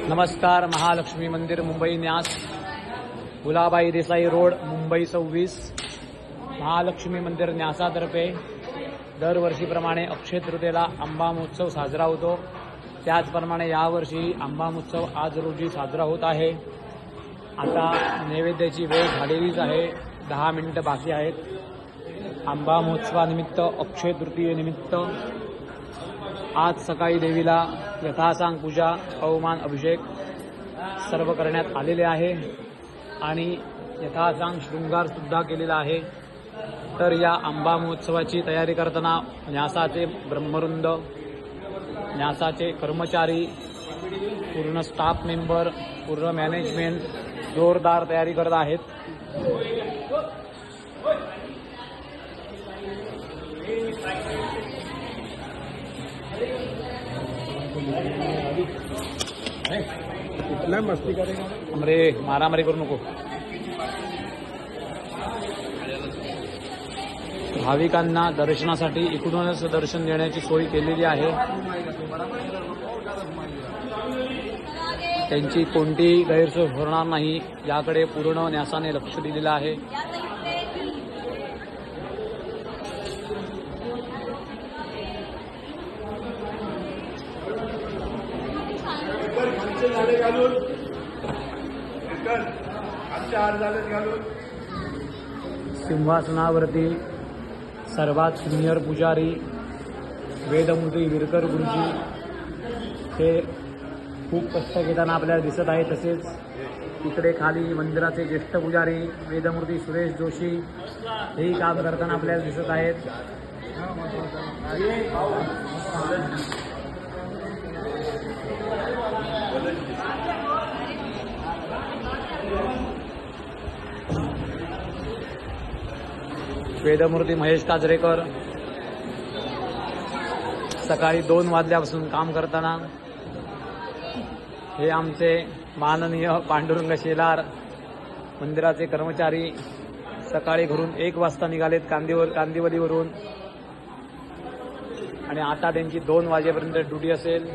नमस्कार. महालक्ष्मी मंदिर मुंबई न्यास, गुलाबाई देसाई रोड, मुंबई 26. महालक्ष्मी मंदिर न्यासातर्फे दरवर्षीप्रमाणे अक्षय तृतीयेला आंबा महोत्सव साजरा होतो. त्याचप्रमाणे यावर्षी आंबा महोत्सव आज रोजी साजरा होत आहे. आता नैवेद्याची वेळ झालेलीच आहे. 10 मिनिटं बाकी आहेत. आंबा महोत्सवानिमित्त, अक्षय तृतीयेनिमित्त आज सकाळी देवीला यथासांग पूजा, अवमान अभिषेक सर्व करण्यात आलेले आहे आणि यथासांग शृंगार सुद्धा केलेला आहे. तर या आंबा महोत्सवाची तयारी करताना न्यासाचे ब्रह्मवृंद, न्यासाचे कर्मचारी, पूर्ण स्टाफ मेंबर, पूर्ण मॅनेजमेंट जोरदार तयारी करत आहेत. कितना मस्ती करेगा हमरे मारामारी करू नको. भाविकांना दर्शनासाठी इकडूनच दर्शन देण्याची सोय केलेली आहे. त्यांची कोणतीही गैरसोय होणार नाही याकडे पूर्ण न्यासाने लक्ष दिलेलं आहे. सिंहासनावरती सर्वात सिनियर पुजारी वेदमूर्ती विरकर गुरुजी हे खूप कष्ट घेताना आपल्याला दिसत आहे. तसेच इकडे खाली मंदिराचे ज्येष्ठ पुजारी वेदमूर्ती सुरेश जोशी हेही काम करताना आपल्याला दिसत आहेत. वेदमूर्ती महेश काजरेकर सकाळी 2 वाजल्यापासून काम करताना, हे आमचे माननीय पांडुरंग शेलार मंदिराचे कर्मचारी सकाळी घरून 1 वाजता निघालेत कांदिवलीवरून आणि आता त्यांची 2 वाजेपर्यंत ड्युटी असेल.